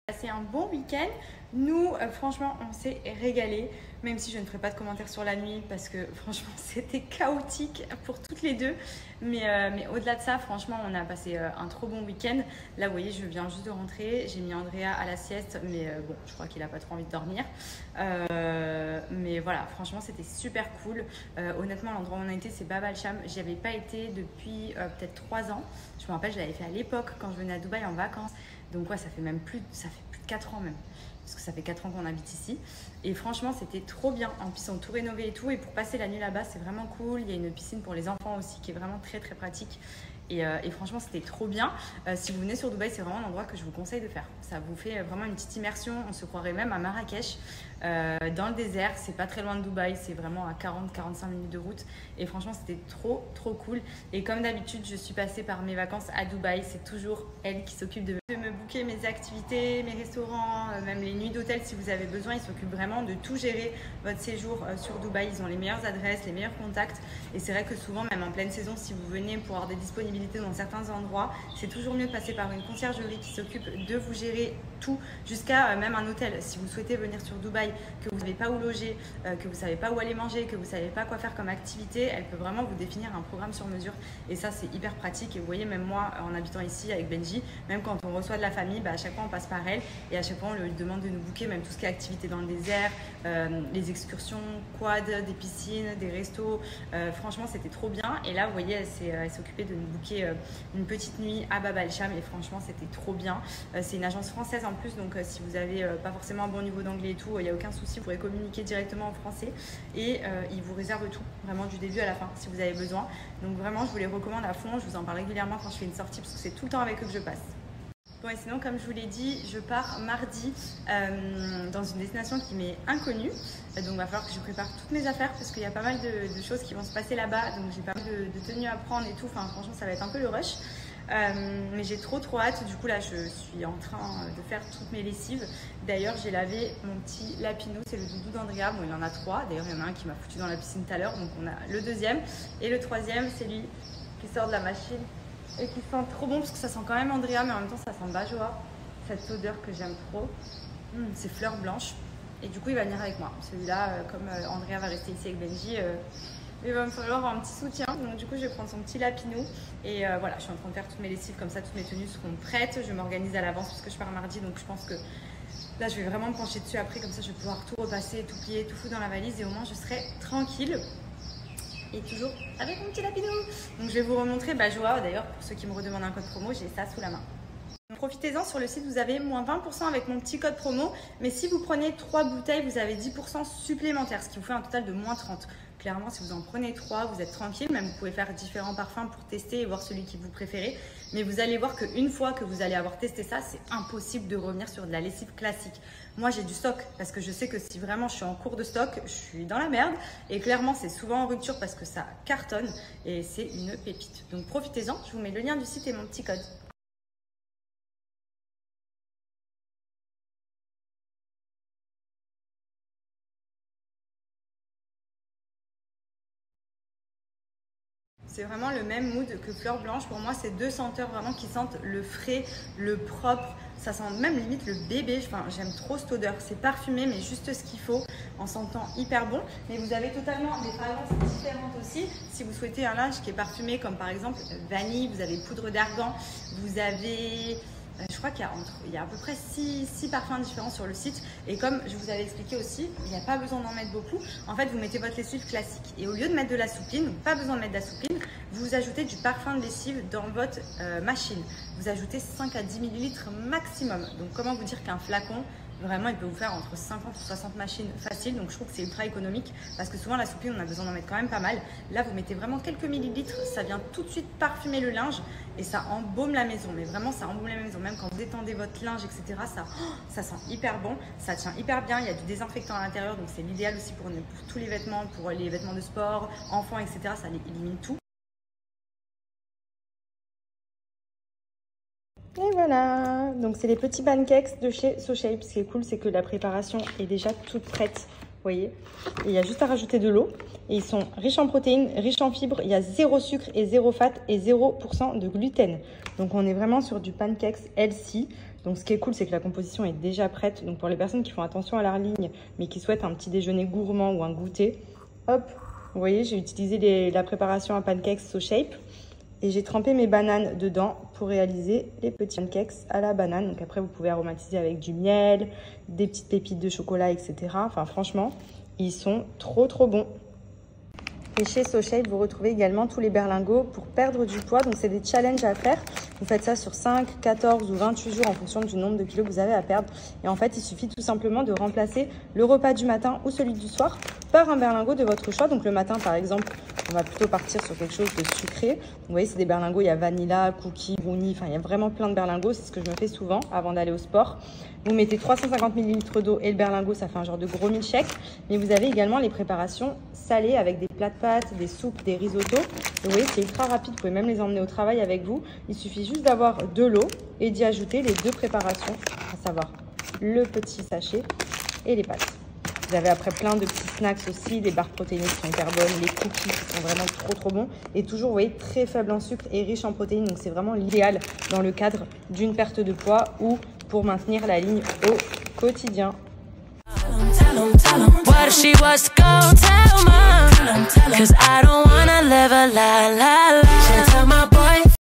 Passé un bon week-end. Nous, franchement, on s'est régalé, même si je ne ferai pas de commentaires sur la nuit parce que franchement, c'était chaotique pour toutes les deux. Mais au-delà de ça, franchement, on a passé un trop bon week-end. Là, vous voyez, je viens juste de rentrer. J'ai mis Andrea à la sieste, mais bon, je crois qu'il n'a pas trop envie de dormir. Mais voilà, franchement, c'était super cool. Honnêtement, l'endroit où on a été, c'est Bab al Sham. J'y avais pas été depuis peut-être 3 ans. Je me rappelle, je l'avais fait à l'époque quand je venais à Dubaï en vacances. Donc ouais, ça fait plus de 4 ans même, parce que ça fait 4 ans qu'on habite ici. Et franchement, c'était trop bien. En plus, ils ont tout rénové et tout. Et pour passer la nuit là-bas, c'est vraiment cool. Il y a une piscine pour les enfants aussi qui est vraiment très très pratique. Et franchement, c'était trop bien. Si vous venez sur Dubaï, c'est vraiment un endroit que je vous conseille de faire. Ça vous fait vraiment une petite immersion. On se croirait même à Marrakech, dans le désert. C'est pas très loin de Dubaï. C'est vraiment à 40-45 minutes de route. Et franchement, c'était trop trop cool. Et comme d'habitude, je suis passée par mes vacances à Dubaï. C'est toujours elle qui s'occupe de me booker mes activités, mes restaurants, même les nuits d'hôtel si vous avez besoin. Ils s'occupent vraiment de tout gérer votre séjour sur Dubaï. Ils ont les meilleures adresses, les meilleurs contacts. Et c'est vrai que souvent, même en pleine saison, si vous venez pour avoir des disponibilités dans certains endroits, c'est toujours mieux de passer par une conciergerie qui s'occupe de vous gérer tout, jusqu'à même un hôtel. Si vous souhaitez venir sur Dubaï, que vous ne savez pas où loger, que vous ne savez pas où aller manger, que vous ne savez pas quoi faire comme activité, elle peut vraiment vous définir un programme sur mesure. Et ça, c'est hyper pratique. Et vous voyez, même moi, en habitant ici avec Benji, même quand on reçoit de la famille, à chaque fois on passe par elle et à chaque fois on lui demande de nous booker même tout ce qui est activité dans le désert, les excursions, quad, des piscines, des restos. Franchement, c'était trop bien. Et là, vous voyez, elle s'est occupée de nous booker une petite nuit à Bab al Sham et franchement, c'était trop bien. C'est une agence française en plus, donc si vous n'avez pas forcément un bon niveau d'anglais et tout, il n'y a aucun souci, vous pourrez communiquer directement en français et ils vous réservent tout, vraiment du début à la fin, si vous avez besoin. Donc vraiment, je vous les recommande à fond. Je vous en parle régulièrement quand je fais une sortie parce que c'est tout le temps avec eux que je passe. Bon, et sinon, comme je vous l'ai dit, je pars mardi dans une destination qui m'est inconnue. Donc, il va falloir que je prépare toutes mes affaires parce qu'il y a pas mal de choses qui vont se passer là-bas. Donc, j'ai pas mal de tenues à prendre et tout. Enfin, franchement, ça va être un peu le rush. Mais j'ai trop hâte. Du coup, là, je suis en train de faire toutes mes lessives. D'ailleurs, j'ai lavé mon petit lapinou. C'est le doudou d'Andrea. Bon, il en a 3. D'ailleurs, il y en a un qui m'a foutu dans la piscine tout à l'heure. Donc, on a le deuxième. Et le troisième, c'est lui qui sort de la machine. Et qui sent trop bon parce que ça sent quand même Andrea, mais en même temps ça sent Bajoa, cette odeur que j'aime trop. C'est fleurs blanches. Et du coup il va venir avec moi. Celui-là, comme Andrea va rester ici avec Benji, il va me falloir un petit soutien. Donc du coup je vais prendre son petit lapinou. Et voilà, je suis en train de faire toutes mes lessives comme ça, toutes mes tenues seront prêtes. Je m'organise à l'avance parce que je pars mardi, donc je pense que là je vais vraiment me pencher dessus après, comme ça je vais pouvoir tout repasser, tout plier, tout foutre dans la valise et au moins je serai tranquille. Et toujours avec mon petit lapinou. Donc je vais vous remontrer Bajoa. D'ailleurs, pour ceux qui me redemandent un code promo, j'ai ça sous la main. Profitez-en, sur le site vous avez moins 20% avec mon petit code promo. Mais si vous prenez 3 bouteilles, vous avez 10% supplémentaire, ce qui vous fait un total de moins 30. Clairement, si vous en prenez 3, vous êtes tranquille. Même vous pouvez faire différents parfums pour tester et voir celui que vous préférez. Mais vous allez voir qu'une fois que vous allez avoir testé ça, c'est impossible de revenir sur de la lessive classique. Moi, j'ai du stock parce que je sais que si vraiment je suis en cours de stock, je suis dans la merde. Et clairement, c'est souvent en rupture parce que ça cartonne et c'est une pépite. Donc profitez-en, je vous mets le lien du site et mon petit code. C'est vraiment le même mood que Fleur Blanche. Pour moi, c'est 2 senteurs vraiment qui sentent le frais, le propre. Ça sent même limite le bébé. Enfin, j'aime trop cette odeur. C'est parfumé, mais juste ce qu'il faut, en sentant hyper bon. Mais vous avez totalement des fragrances différentes aussi. Si vous souhaitez un linge qui est parfumé, comme par exemple vanille, vous avez poudre d'argan, vous avez... Je crois qu'il y a à peu près 6 parfums différents sur le site. Et comme je vous avais expliqué aussi, il n'y a pas besoin d'en mettre beaucoup. En fait, vous mettez votre lessive classique. Et au lieu de mettre de la soupline, pas besoin de mettre de la soupline, vous ajoutez du parfum de lessive dans votre machine. Vous ajoutez 5 à 10 ml maximum. Donc, comment vous dire qu'un flacon, vraiment, il peut vous faire entre 50 ou 60 machines faciles. Donc, je trouve que c'est ultra économique parce que souvent, la soupline, on a besoin d'en mettre quand même pas mal. Là, vous mettez vraiment quelques millilitres. Ça vient tout de suite parfumer le linge et ça embaume la maison. Mais vraiment, ça embaume la maison. Même quand vous détendez votre linge, etc., ça sent hyper bon. Ça tient hyper bien. Il y a du désinfectant à l'intérieur. Donc, c'est l'idéal aussi pour tous les vêtements, pour les vêtements de sport, enfants, etc. Ça élimine tout. Et voilà, donc c'est les petits pancakes de chez So Shape. Ce qui est cool, c'est que la préparation est déjà toute prête. Vous voyez, et il y a juste à rajouter de l'eau. Et ils sont riches en protéines, riches en fibres. Il y a 0 sucre et 0 fat et 0% de gluten. Donc on est vraiment sur du pancakes healthy. Donc ce qui est cool, c'est que la composition est déjà prête. Donc pour les personnes qui font attention à leur ligne, mais qui souhaitent un petit déjeuner gourmand ou un goûter, hop, vous voyez, j'ai utilisé la préparation à pancakes SoShape. Et j'ai trempé mes bananes dedans pour réaliser les petits pancakes à la banane. Donc après, vous pouvez aromatiser avec du miel, des petites pépites de chocolat, etc. Enfin, franchement, ils sont trop bons. Et chez SoShape, vous retrouvez également tous les berlingots pour perdre du poids. Donc, c'est des challenges à faire. Vous faites ça sur 5, 14 ou 28 jours en fonction du nombre de kilos que vous avez à perdre. Et en fait, il suffit tout simplement de remplacer le repas du matin ou celui du soir par un berlingot de votre choix. Donc, le matin, par exemple, on va plutôt partir sur quelque chose de sucré. Vous voyez, c'est des berlingots, il y a vanilla, cookies, brownie. Enfin, il y a vraiment plein de berlingots. C'est ce que je me fais souvent avant d'aller au sport. Vous mettez 350 ml d'eau et le berlingot, ça fait un genre de gros milkshake. Mais vous avez également les préparations salées avec des plats de pâtes, des soupes, des risottos. Et vous voyez, c'est ultra rapide. Vous pouvez même les emmener au travail avec vous. Il suffit juste d'avoir de l'eau et d'y ajouter les deux préparations, à savoir le petit sachet et les pâtes. Vous avez après plein de petits snacks aussi, des barres protéinées qui sont hyper bonnes, les cookies qui sont vraiment trop bons. Et toujours, vous voyez, très faible en sucre et riche en protéines. Donc, c'est vraiment l'idéal dans le cadre d'une perte de poids ou pour maintenir la ligne au quotidien. What she was gonna tell mom, 'cause I